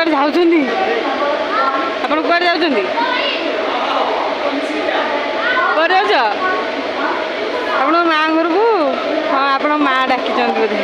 कुआडे जाउछन्ती आपण कुआडे जाउछन्ती कुआडे जाउछ आपण माँ घर को हाँ आपण माँ डाकिछन्ती बोधे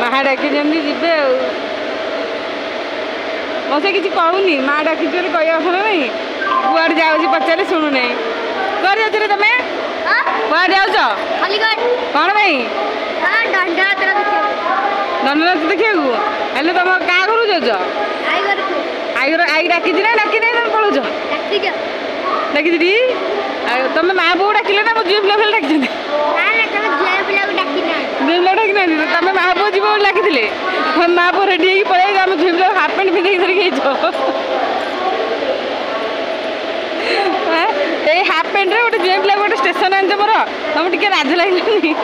माँ डाकिछन्ती जिबे मसे किसी कहूनी माँ डाकी कह नहीं कुआडे जाऊँगी पचारे शुणु नहीं कुआडे जाऊँ तुम कुआडे जाऊँ कौन भाई दंडनाच देखा हेल्ले तुम क्या घर जाऊँ आई डाकी ना डाकी ना तुम पलाच डाकी तुम माँ बो डाक ना मो झील पिला डाकी झील पिला डाकी ना तुम माँ बो जीव डाकी माँ बो रेडी पड़े आम झील पिला हाफ पैंट पिंधे धरिक हाफ पैंट गोटे झील पिला गोटे स्टेशन आनच मोर तुम टे राज लगे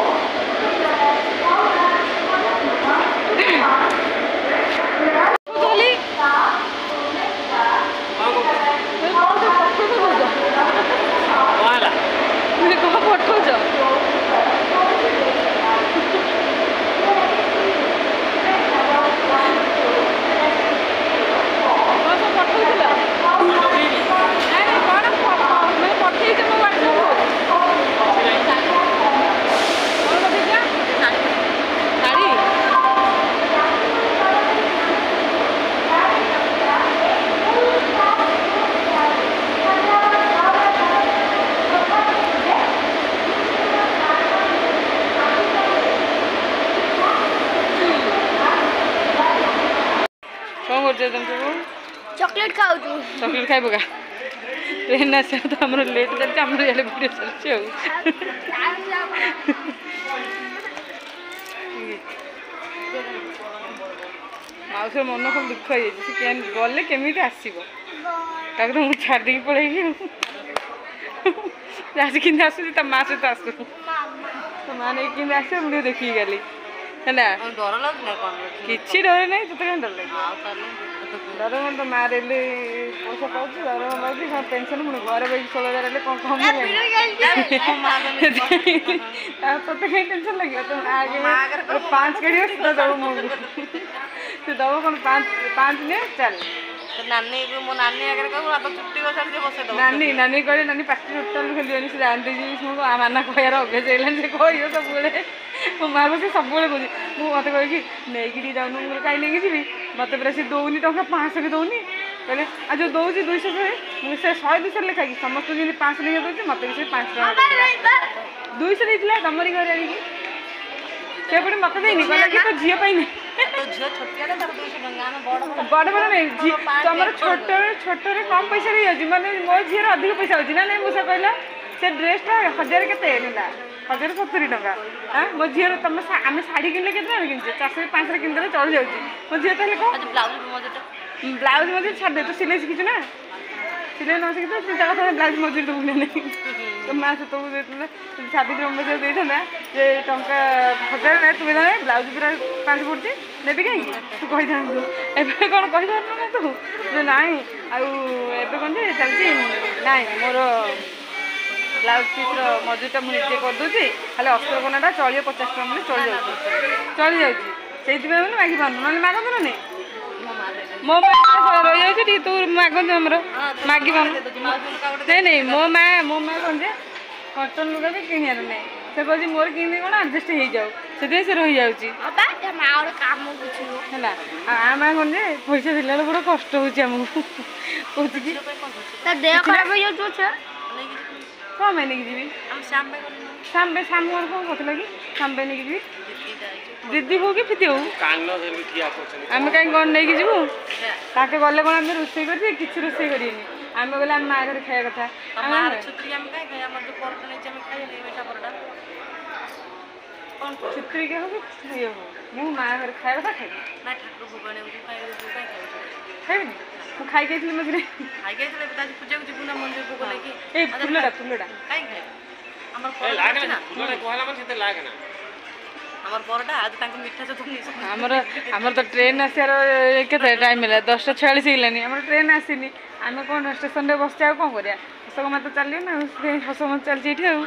पठाऊच तुम सब चॉकलेट खाऊ चॉकलेट खाइब का ट्रेन आस तो आम लेट चलते आम वीडियो चलती माउसर मन खूब दुख हो गले केमी आसो मुझे छाड़ी पड़ेगी आज कि आस माँ सहित आसू तो माँ नहीं कि आस मुझे देखी गली है ना डर लगुना किसी डर नहीं तो क्या डर लगे डर तो माँ रेले पैसा पाँच डर लगे हाँ पेनसन पुणी घर बैठ 16,000 कौन कम तो कहीं टेंशन लगे तो आगे 5 कड़ी दब मुझे दब कौन 5 ने चल नानी मो नानी आगे कहूँ आप छुट्टी बस नानी नानी कहे नानी पार्टी टोटाल खेलियोनी से जानते माना कहर अभ्यास है कह सब मो माँ बस सब कहूँ मत कह नहीं जाऊनु कहीं नहीं जी मत पूरा सी दौनी टका 500 की दौनी कहले आज जो दौर 200 मुझे 100-200 लिखा कि समस्त जी 500 लिखा दूसरी मत भी 5 टका 200 देता तुमरी घर आगे से पुणी मत देनी कहला कि तो झील नहीं बड़ बड़ नहीं तुम छोट छोट कम पैसा माने मो झील अधिक पैसा होती ना नहीं मुझे कहला से ड्रेसटा 1000 के 1,070 टका हाँ मो झील तुम आम शाढ़ी किनले के किनचे 400-500 किनदे चल जाऊँगी मो झील ताले कौन ब्लाउज मजूरी छाड़ दे तो सिलाई शिखी ना सिलाई न शिखी तो चिंता कथा ब्लाउज मजूरी देवु नहीं तो माँ से तो छादी मजूरी देता जे टंका 1000 ना तुम्हें ना ब्लाउज पूरा 5 पड़ती नेबी कहीं तू कही था एवं कौन कही था ना तू ना आवे कौन चलती ना मोर ब्लाउज पीस मजूरीटा मुझे करदे खाली अस्तर कोनाटा चलिए 50 टका मैंने चली जाऊँगी से मागि पार ना मागत ना नहीं मो माँ रही तू मागत आमर मागि पार नहीं नहीं मो माँ कौन जे कटन लुगा भी किणार ना से कहती मोर कि कौन आडजस्ट हो जाऊ से रही जाऊँगी है माँ कौन जे पैसा दिला बड़ा कष्ट होमको कौन कि देह खराब हो कौन मैं नहीं जी शाम कौन कहला कि शाम नहीं जी दीदी हो कि फिती हो आम कहीं कौन नहीं जीवु ताके गले कौन आम रोसे कर किसी रोसे करें आम गले आम माँ घर खाया कथा छुट्टी के हो ये हो मु माँ घर खाया कथा खाई खाइबी मुझे खाई गई मझे पूजा को जीवन मंदिर भोग लगे फुलटा फुलटा आमर तो ट्रेन आसार के टाइम है 10:46 है ट्रेन आसनी आम कौन स्टेशन में बस कौन कर ଅଶୋକ ମାତା ଚାଲିବ ନା ଅଶୋକ ମାତା ଚାଲିଛି ଏଇଠି ଆଉ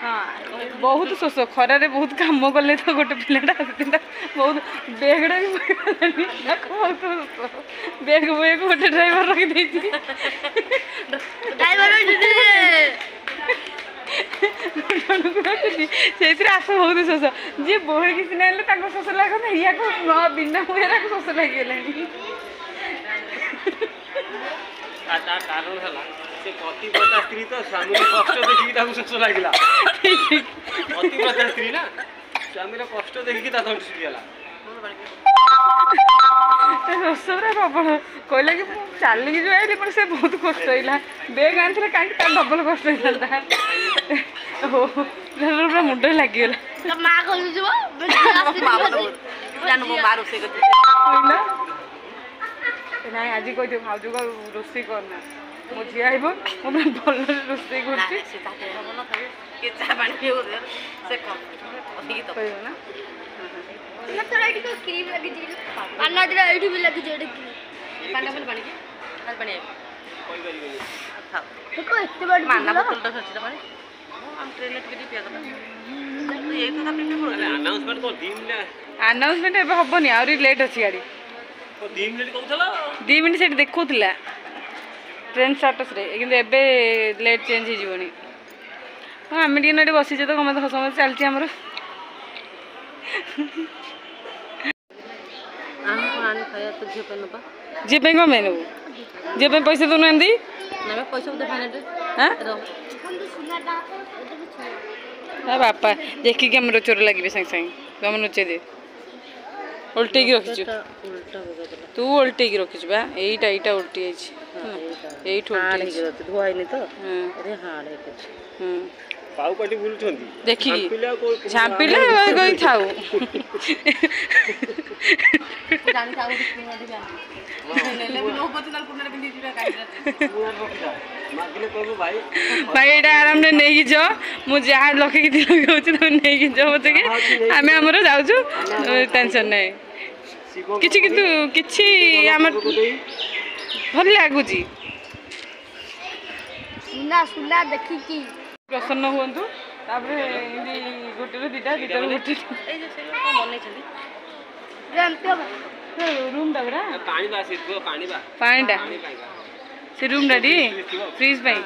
ହଁ ବହୁତ ଶୋଷ ଖରାରେ ବହୁତ କାମ କଲେ ତ ଗୋଟେ ପିଲାଟା ଆସିଥିଲା ବହୁତ ବେଗଟା ବି ପଡ଼ିଗଲାଣି ତାକୁ ବହୁତ ଶୋଷ ବେଗ ବୋଇକୁ ଗୋଟେ ଡ୍ରାଇଭର ରଖିଦେଇଛି ଜଣକୁ ରଖିଛି ସେଇଥିରେ ଆସ ବହୁତ ଶୋଷ ଯିଏ ବୋହିକି ସିନା ହେଲେ ତାଙ୍କୁ ଶୋଷ ଲାଗନ୍ତା ଇୟାକୁ ବିନା ବୋହିରାକୁ ଶୋଷ ଲାଗିଗଲାଣି କାରଣ ହେଲା ସେ ପତିବ୍ରତା ସ୍ତ୍ରୀ ତ ସ୍ୱାମୀର କଷ୍ଟ ଦେଖିକି ତାକୁ ଶୋଷ ଲାଗିଲା ପତିବ୍ରତା ସ୍ତ୍ରୀ ନା ସ୍ୱାମୀର କଷ୍ଟ ଦେଖିକି ତା ତଣ୍ଟି ଶୁଖିଗଲା ଶୋଷ ପୁରା ପ୍ରବଳ କହିଲା କି ମୁଁ ଚାଲିକି ଯିବା ଏଠି ପୁଣି ସେ ବହୁତ କଷ୍ଟ ହେଇଲା ବେଗ ଆଣିଥିଲେ କାହିଁକି ତାର ଡବଲ କଷ୍ଟ ହେଇଥାନ୍ତା ପୁରା ମୁଣ୍ଡରେ ଲାଗିଗଲା ମା କହିଯିବ କହିଲା ନାଇଁ ଆଜି କହିଦିଅ ଭାଉଜକୁ ଆଉ ରୋଷେଇ କରନା ମୋ ଝିଅ ଆଇବ ମୁଁ ପୁରା ଭଲରେ ରୋଷେଇ କରୁଛି କହିବ ନା କ୍ରିମ୍ ଲାଗିଛି ପାନଟା ଏଇଠି ବି ଲାଗିଛି ଏଠି ଏତେ ବାଟ ମାନା ବୋତଲଟା ଅଛି ତମେ ଆମେ ଟ୍ରେନରେ ଟିକେ ଟିକେ ପିଇବା ଆନାଉନ୍ସମେଣ୍ଟ ଏବେ ହବନି ଆହୁରି ଲେଟ୍ ଅଛି ଗାଡ଼ି 2 ମିନିଟ୍ ସେଠି ଦେଖାଉଥିଲା ଟ୍ରେନ୍ ଷ୍ଟାଟସ୍ରେ କିନ୍ତୁ ଏବେ ଲେଟ୍ ଚେଞ୍ଜ ହେଇଯିବନି ହଁ ଆମେ ଟିକେ ଏଠି ବସିଛେ ତ ଗମେ ସମସ୍ତେ ଚାଲିଛି ଆମର ଝିଅ ପାଇଁ କ'ଣ ପାଇଁ ନେବୁ ଝିଅ ପାଇଁ ପଇସା ଦେଉନାହାନ୍ତି ବାପା ଦେଖିକି ଆମର ଚୋର ଲାଗିବେ ସାଙ୍ଗେ ସାଙ୍ଗେ ତୁ ଆମେ ନୁଚେଇ ଦେ ଓଲଟେଇକି ରଖିଛୁ ତୁ ଓଲଟେଇକି ରଖିଛୁ ବା ଏଇଟା ଏଇଟା ଓଲଟି ଯାଇଛି ଏଇଠୁ ଧୁଆଇନି ତ ପାଉପାଟି ବୁଲୁଛନ୍ତି ଦେଖିକି ଝାମ୍ପିଲେ କହି ଥାଉ ଭାଇ ଏଇଟା ଆରାମରେ ନେଇକି ଯାଅ ମୁଁ ଯାହା ଲକ୍ଷେଇକି ଲଗଉଛି ତମେ ନେଇକି ଯାଅ ପଛକେ ଆମେ ଆମର ଯାଉଛୁ ଟେନସନ୍ ନାହିଁ କିଛି କିନ୍ତୁ କିଛି ଆମର ଭଲ ଲାଗୁଛି ସୁନା ଦେଖିକି ପ୍ରସନ୍ନ ହୁଅନ୍ତୁ ତାପରେ ଏମିତି ଗୋଟେରୁ ଦୁଇଟା ଦୁଇଟାରୁ ଗୋଟେ ରୁମ୍ଟା ପୁରା ପାଣିଟା ସେ ରୁମ୍ଟା ଟି ଫ୍ରିଜ୍ ପାଇଁ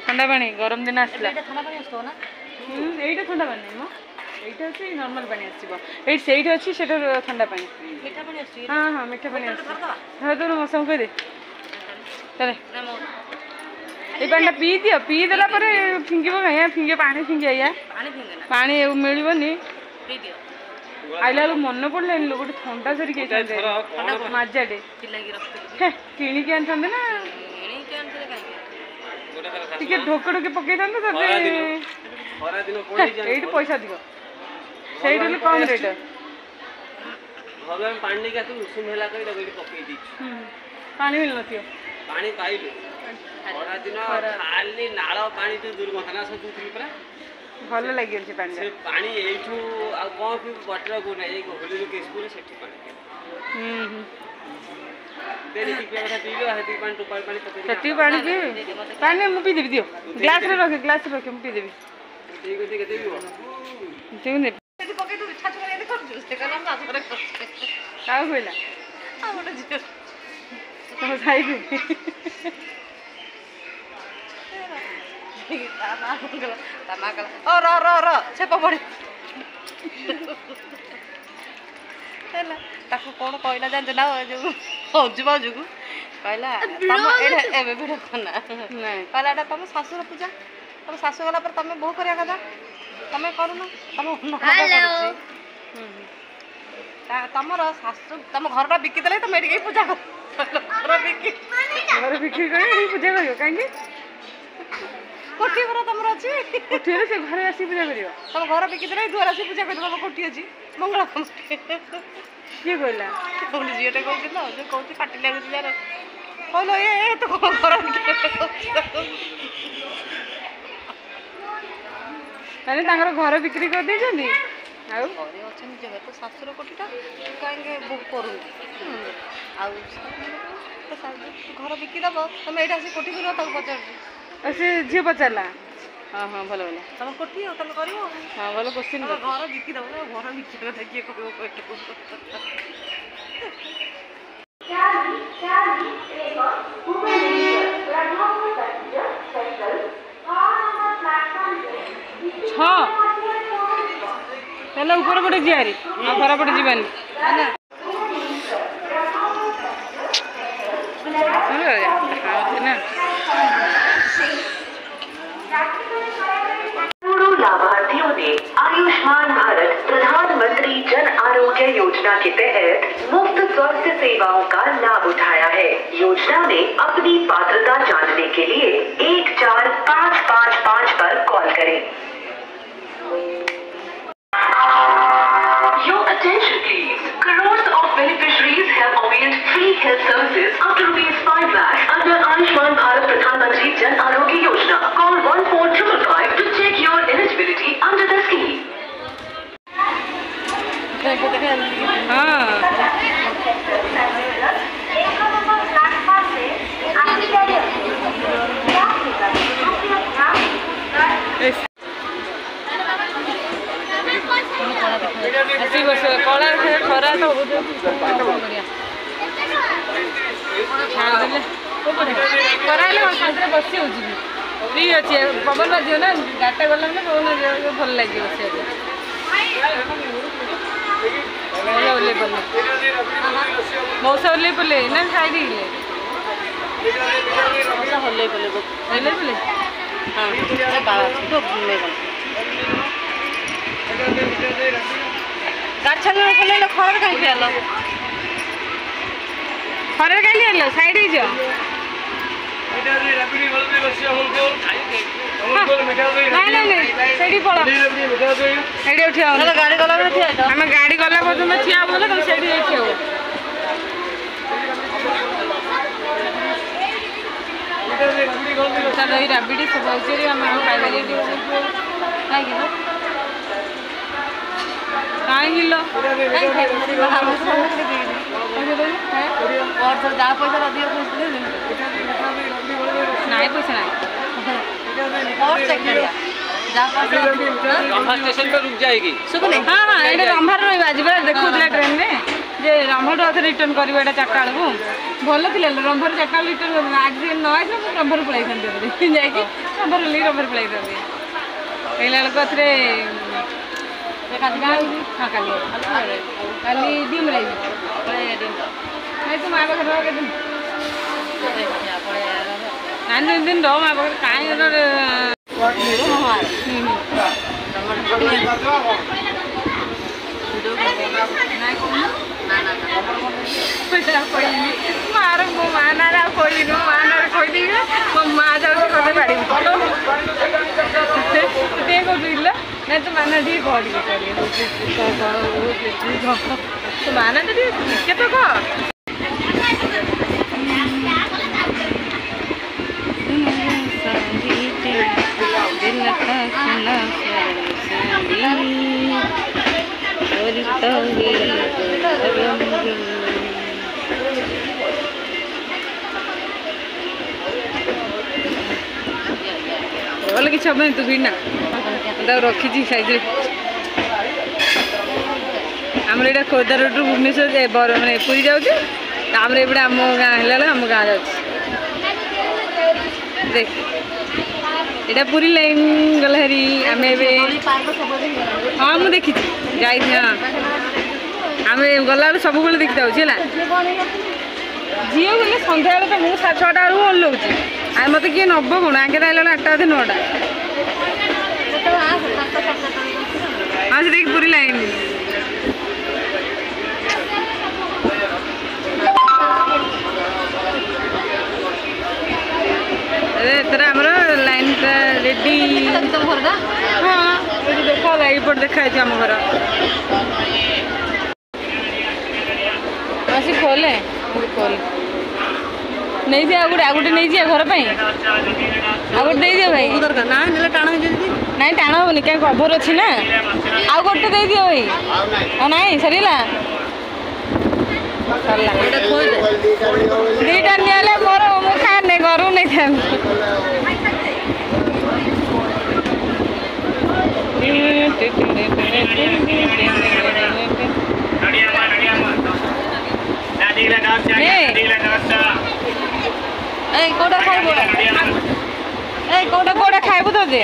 ଥଣ୍ଡା ପାଣି ଗରମ ଦିନ ଆସିଲା ଏଇଟା ଥଣ୍ଡା ପାଣି ନାହିଁ ମ এইটা হচ্ছে নর্মাল পানি আসিব এই সেইটা আছে সেটা ঠান্ডা পানি মিঠা পানি আসছে হ্যাঁ হ্যাঁ মিঠা পানি আসছে হ্যাঁ তোর মশা কই দে তাহলে এই পানিটা পিই দেলা পরে ফিঙ্গিব কাইয়া ফিঙ্গে পানি ফিঙ্গে আইয়া পানি মিলিবনি আইলা লোক মনে পড়লে গোটে থন্ডা ধরিকি আইছান্তে মাজাটে কিଣିକି ଆଣିଥାନ୍ତେ ନା ଟିକେ ଢୋକ ଢୋକେ ପକେଇଥାନ୍ତେ ତାପରେ ଏଇଠି ପଇସା ଅଧିକ ସେଇଠି ହେଲେ କମ୍ ରେଟ୍ ଭଗବାନ ପାଣି ନେଇକି ଆସିବୁ ଉଷୁମ ହେଲା କରି ତାକୁ ଏଇଠି ପକେଇ ଦେଇଛୁ ପାଣି ମିଳୁନଥିବ ପାଣି ପାଇଲୁ ଖରା ଦିନ ଖାଲି ନାଳ ପାଣି ତୁ ଦୁର୍ଗନ୍ଧ ନା ସବୁ ଥିଲି ପରା ଭଲ ଲାଗିବ ସେ ପାଣି ସେ ପାଣି ଏଇଠୁ ଆଉ କ'ଣ ପିଇବୁ ବଟରକୁ ନାହିଁ ହୋଲିରୁ କେଶପୁର ସେଠି ପାଣି ସେତିକି ପାଣି ପିଇବି ପାଣି ମୁଁ ପିଇଦେବି ଦିଅ ଗ୍ଲାସ୍ରେ ରଖେ ମୁଁ ପିଇଦେବି କାହାକୁ କହିଲା ତମ ସାଇକୁ ହେଲା ତାକୁ କ'ଣ କହିଲା ଜାଣିଛ ନା ଯୋଉ ହଜୁ ବାଜୁକୁ କହିଲା ଏବେ ବି ରଖନା କହିଲା ଏଇଟା ତମ ଶାଶୁର ପୂଜା ତମ ଶାଶୁ ଗଲା ପରେ ତମେ ବୋହୂ କରିବା କଥା ତମେ କରୁନ ତମ ତମର ଶାଶୁ ତମ ଘରଟା ବିକିଦେଲେ ତମେ ଏଠିକି ପୂଜା କର ଘର ବିକ୍ରି କରି ପୂଜା କରିବ କାହିଁକି କୋଠି ଘର ତମର ଅଛି କୋଠିରେ ସେ ଘରେ ଆସିକି ପୂଜା କରିବ ତମ ଘର ବିକିଦେଲେ ଘର ଆସିକି ପୂଜା କରିବ ତମ କୋଠି ଅଛି ମଙ୍ଗଳ କିଏ କହିଲା ଝିଅଟେ କହୁଛି ତ ଯୋଉ କହୁଛି ପାଟି ଲାଗୁଛି ଯାର କହିଲ ଏ ତ ଘର ତାହେଲେ ତାଙ୍କର ଘର ବିକ୍ରି କରିଦେଇଛନ୍ତି ଆଉ ଘରେ ଅଛନ୍ତି ଯେହେତୁ ଶାଶୁର କୋଠିଟା କାହିଁକି ବୁକ୍ କରୁନି ଆଉ घर बिकिदेव तुम ये कोठी कर पचार से झील पचारा हाँ हाँ भल भल तुम कोठी तुम कर हाँ भल क्वेश्चन घर बिकिदेव घर बिकिदेव किए कह हेलो ऊपर पटे जीवारी घर पटे जीवानी लाभार्थियों ने आयुष्मान भारत प्रधानमंत्री जन आरोग्य योजना के तहत मुफ्त स्वास्थ्य सेवाओं का लाभ उठाया है। योजना में अपनी पात्रता जांचने के लिए 14555 पर कॉल करें। Your attention please. Crores of beneficiaries have availed free health services up to ₹5 lakh under Ayushman Bharat Pradhan Mantri Jan Arogya Yojana. Call 14555 to check your eligibility under the scheme. हाँ कला खरा तो खरा बसी हो free अच्छे पवन बाज ना गाटा गला पवन भल लगे मौसा ओल्ले पले ना खाई हल्ले बोले ओल्ले पले हाँ गाछ खर कहीं खरे कहीं साइड हो गाड़ी गला आम गाड़ी गला पर्यटन ठिया बोले तुम से ठिया दही राबिड़ी सब अच्छे आम खाइबार कहीं जहाँ पैसा अधिक नाई पैसा स्टेशन पर रुक जाएगी सुबह हाँ हाँ ये रंभार रहा आज देखा ट्रेन में जे रंभार रिटर्न करवा यहाँ 4टा बेलू भल थी रंभार 4टा रिटर्न कर आज न आस रंभार पलि जाकि रंभार ओल्ल रंभार पलि कहला हाँ काली डीम रही तो माँ पाखे रह दिन नानी दिन रह माँ पाखे कहीं मार मो माँ ना खोई माँ ना खोदी मो माँ जाऊँ कदे बाड़ी कौन ना तो माना टी घड़ी तो माना तो टे तो कह बोले कि हम तू भिड़ ना रखी साइज आम यहाँ खोर्धा रोड भुवनेश्वर मैंने पुरी जाऊँ आम एपटे आम गाँ है आम गाँ जा देख यहाँ पुरी लाइन गला हरी आम हाँ मुझे देखी जाई हाँ आम गला सब देखी जाऊँ है झील गले सन्ध्या तो मुझे 6टा बेलू ओल्लाऊँ आ मत किए नब कौन आगे आइला 8टा 9टा हाँ से देख पूरी लाइन एथर आमर लाइन रेडी हाँ देखा ये देखा आम घर आसी खोले खोल नहीं दिया आगुटे नहीं दिया घर पर आगुटे नहीं दिया भाई ना टाण ना टाण हेनी क्या कभर अच्छी ना आउ गोटे दे दियो भाई ना सरला सरला 2टा କୋଉଟା ଖାଇବୁ? କୋଉଟା ଖାଇବୁ ତ ଦେ